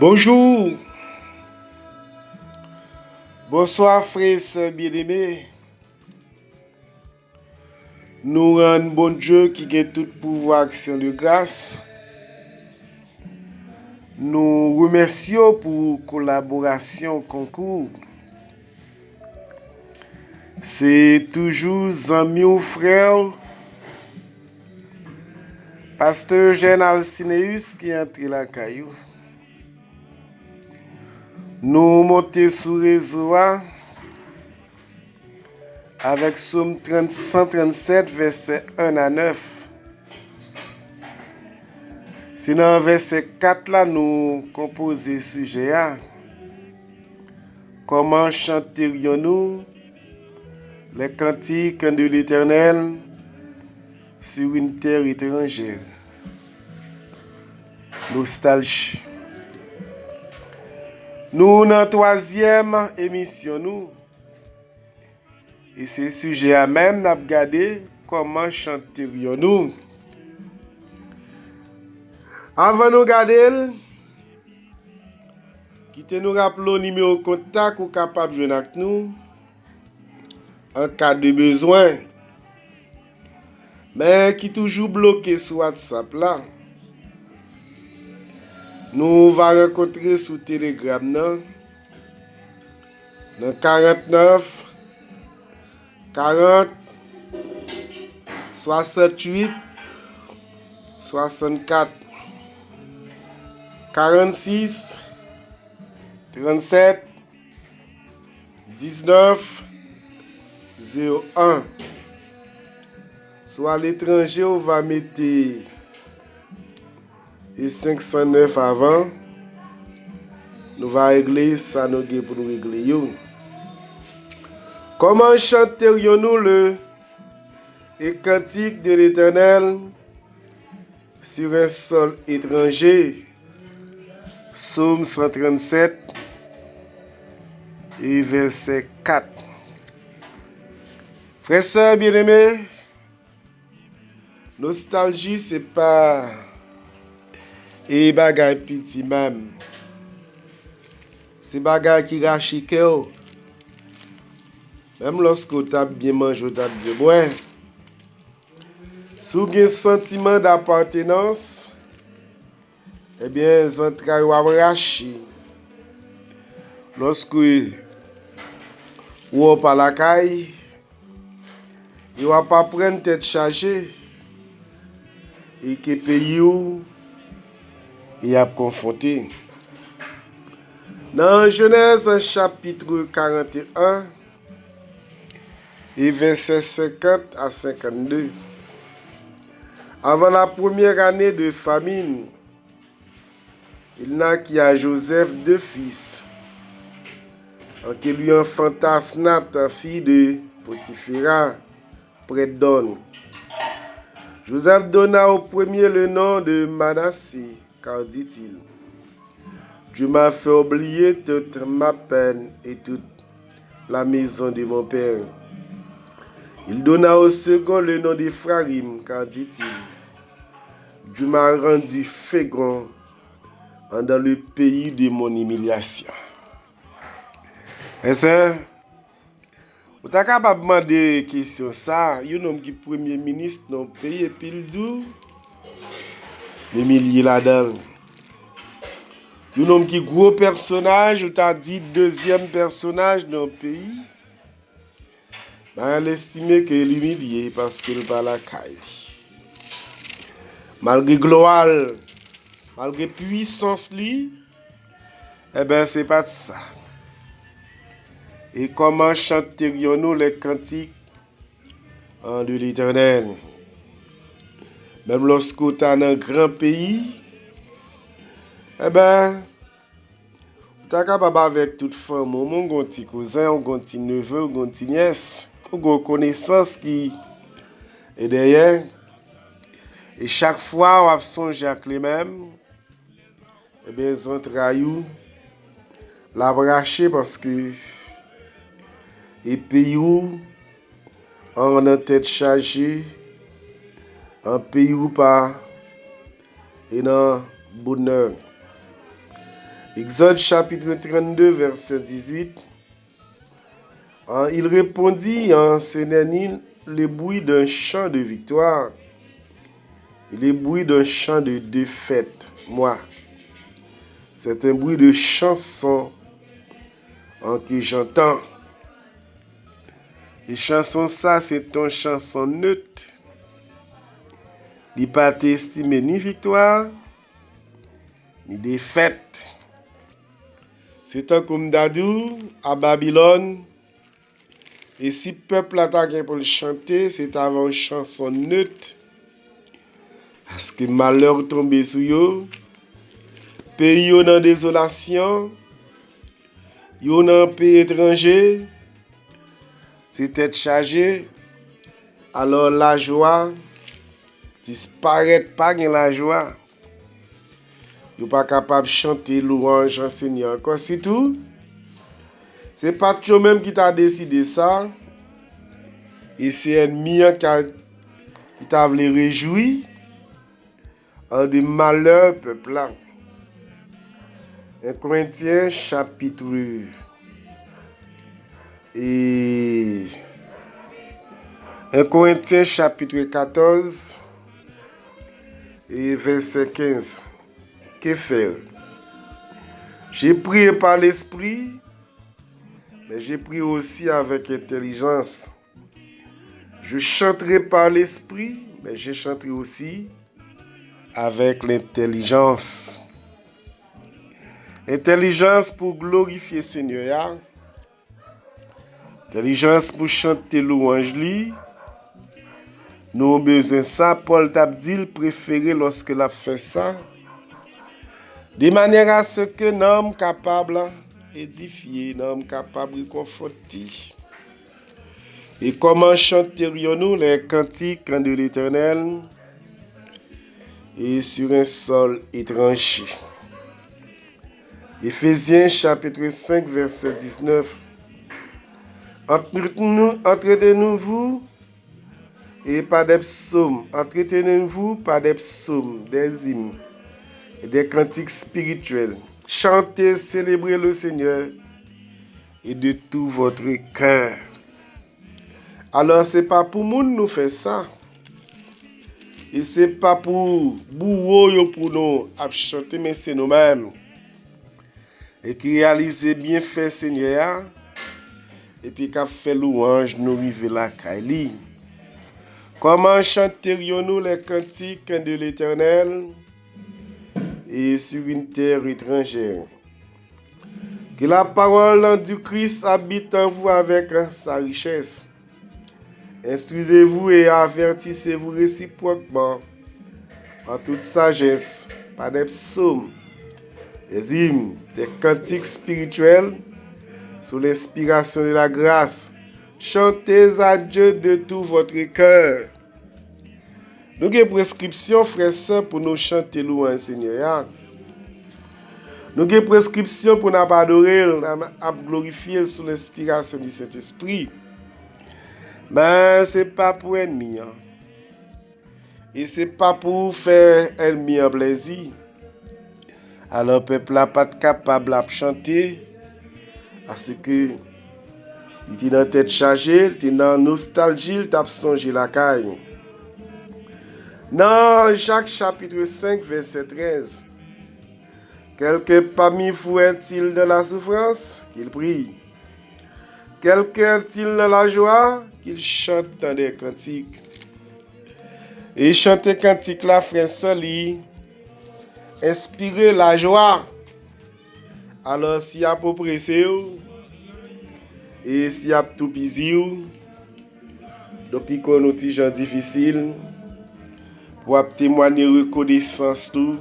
Bonjour, bonsoir frères et sœurs bien-aimés. Nous rendons bon Dieu qui a tout pouvoir action de grâce. Nous remercions pour collaboration concours. C'est toujours ami ou frère, pasteur Eugène Alcineus qui est entré la caillou. Nous montons sur le réseau avec Somme 137, verset 1 à 9. C'est dans verset 4 là nous composons le sujet. Comment chanterions-nous les cantiques de l'Éternel sur une terre étrangère? Nostalgie. Nous, dans la troisième émission, nous, et c'est le sujet à même, nous avons regardé comment chanterions-nous. Avant de nous regarder, quittez nous rappeler le numéro de contact ou capable de jouer avec nous en cas de besoin. Mais qui est toujours bloqué sur WhatsApp là. Nous allons rencontrer sur Telegram dans 49 40 68 64 46 37 19 01. Soit à l'étranger, on va mettre et 509 avant. Nous allons régler ça nous pour nous régler. Comment chanterions-nous le cantique de l'Éternel sur un sol étranger? Psaume 137 et verset 4. Frères et sœurs bien-aimés, nostalgie, c'est pas et bagay petit même. C'est bagay qui rache cœur. Même lorsque tu as bien mangé, tu as bien boire. Si tu as un sentiment d'appartenance, eh bien, les entrailles vont racher. Lorsque ou pas la caille, il ne va pas prendre tête chargée et que le pays il a confronté. Dans Genèse chapitre 41 et verset 50 à 52, avant la première année de famine, il naquit à Joseph 2 fils, qui lui enfanta Asnath, fille de Potiphera, près d'On. Joseph donna au premier le nom de Manassé, car dit-il, Dieu m'a fait oublier toute ma peine et toute la maison de mon père. Il donna au second le nom d'Ephraim, car dit-il, Dieu m'a rendu fécond dans le pays de mon humiliation. Et ça, vous êtes capable de demander une question ça, il y a un homme qui est premier ministre dans le pays et puis il dit, les milliers là-dedans. Il y a un homme qui est gros personnage, ou t'as dit deuxième personnage dans le pays. Elle estime qu'il est humilié parce qu'il va la caille. Malgré gloire, malgré puissance, eh bien, c'est pas de ça. Et comment chanterions-nous les cantiques de l'Éternel? Même lorsque tu es dans un grand pays, eh bien, tu es capable avec toute femme, mon petit cousin, mon petit neveu, mon petit nièce, une connaissance qui est derrière. Et chaque fois, on va songer avec les mêmes, eh bien, les entrailles, la bracher parce que les pays où on a tête chargée, un pays où pas et dans bonheur. Exode chapitre 32, verset 18. Il répondit, ce n'est ni le bruit d'un chant de victoire, ni le bruit d'un chant de défaite. Moi, c'est un bruit de chanson que j'entends. Et chanson ça, c'est une chanson neutre. Il n'est pas estimé ni victoire, ni défaite. C'est un comme Dadou à Babylone. Et si le peuple attaque pour le chanter, c'est avant une chanson neutre. Parce que malheur tombe sur eux. Pays en désolation. Yo dans un pays étranger. C'est tête chargée. Alors la joie disparaît pas dans la joie. Yo pas capable de chanter louange en Seigneur. Encore surtout, c'est pas toi même qui t'a décidé ça. Et c'est ennemi qui t'a voulu réjouir de malheur peuple là. 1 Corinthiens chapitre 14 et verset 15. Que faire? J'ai prié par l'esprit, mais j'ai prié aussi avec intelligence. Je chanterai par l'esprit, mais je chanterai aussi avec l'intelligence. Intelligence pour glorifier Seigneur. Intelligence pour chanter louange li. Nous avons besoin de ça. Paul t'a dit préféré lorsque l'a fait ça. De manière à ce que nous sommes capables d'édifier, nous sommes capables de conforter. Et comment chanterions-nous les cantiques de l'Éternel et sur un sol étranger? Éphésiens chapitre 5 verset 19. Entretenez-vous et par des psaumes. Entretenez-vous par des psaumes, des hymnes et des cantiques spirituels. Chantez, célébrez le Seigneur et de tout votre cœur. Alors, ce n'est pas pour nous faire ça. Et ce n'est pas pour nous chanter, mais c'est nous-mêmes. Et qui réalisent bien fait Seigneur. Et puis qu'a fait louange, nous arrivons là, Kaili. Comment chanterions-nous les cantiques de l'Éternel et sur une terre étrangère? Que la parole du Christ habite en vous avec sa richesse. Instruisez-vous et avertissez-vous réciproquement en toute sagesse, par des psaumes, des hymnes, des cantiques spirituels, sous l'inspiration de la grâce. Chantez à Dieu de tout votre cœur. Nous avons une prescription, frères et sœurs, pour nous chanter louange Seigneur. Nous avons une prescription pour nous adorer, nous glorifier sous l'inspiration du Saint-Esprit. Mais ce n'est pas pour ennemi. Et ce n'est pas pour faire ennemi en plaisir. Alors, le peuple n'est pas capable de chanter parce que il était dans la tête chargée, il était dans la nostalgie, il t'a songé la caille. Dans Jacques chapitre 5, verset 13. Quelqu'un parmi vous est-il dans la souffrance? Qu'il prie. Quelqu'un est-il dans la joie? Qu'il chante dans des cantiques. Et chanter cantique là, frère Soli, inspirer la joie. Alors, s'il y a pour presser, et s'il y a tout busy, donc il y a un petit gens difficile pour témoigner reconnaissance tout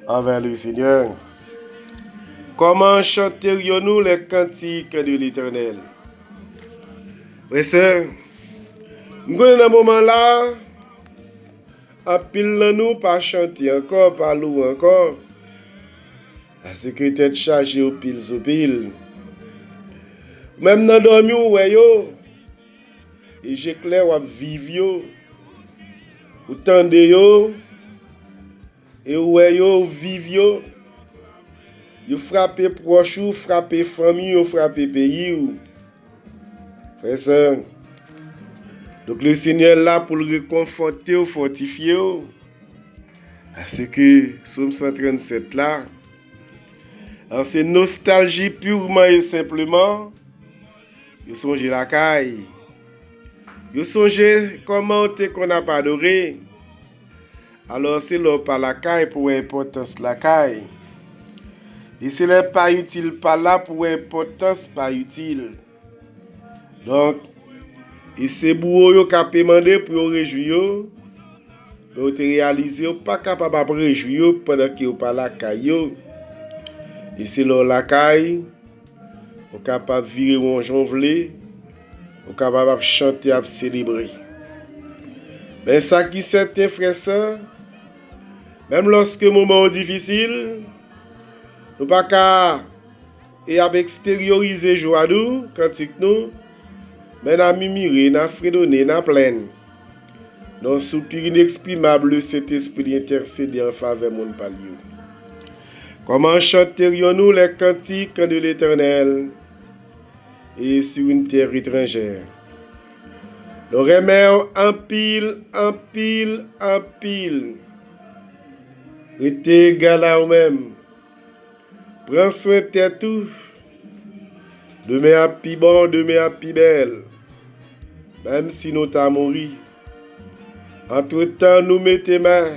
envers le Seigneur. Comment chanterions-nous les cantiques de l'Éternel? Oui, sœur, nous sommes dans un moment là, en pile nous pas chanter encore, pas louer encore, parce que tête chargée au pile. Même dans dormi ouais yo, et j'éclaire ou vivre yo, ou tande yo, et ouais yo vivre yo, Vous frappez proche, vous frappez famille, vous frappez pays. Frère sœur. Donc le Seigneur est là pour le réconforter ou fortifier. Parce que Psaume 137 là, c'est nostalgie purement et simplement. Vous songez la caille. Vous songez comment qu'on n'a pas adoré. Alors c'est là par la caille pour l'importance de la caille. Et c'est là pas utile pas là pour l'importance pas utile. Donc, et c'est pour eux qui a demandé pour réjouir. Mais vous réalisez pas capable de réjouir pendant que vous pas la caille. Et c'est là la caille. Vous capable de virer un jonvelé. Vous capable de chanter et de célébrer. Mais ça qui c'est frère sœur, même lorsque le moment est difficile, nous pas qu'à et avec extérioriser joie nous, cantique nous, mais n'a mimiré, n'a fredonné, n'a pleine. Dans soupir inexprimable, cet esprit intercédé en faveur de mon palio. Comment chanterions-nous les cantiques de l'Éternel et sur une terre étrangère? Nous remettons en pile, en pile, en pile. Restez égal à vous-même. Prends soin de tout. Demain à pi bon, demain à pi belle. Même si nous t'as mouru. Entre-temps, nous mettons main.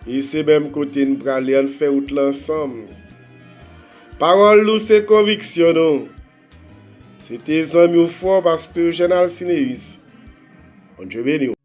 Et c'est même côté nous aller en faire tout l'ensemble. Parole nous, c'est conviction nous. C'était amis fort parce que Général Cinéus. Bon Dieu béni.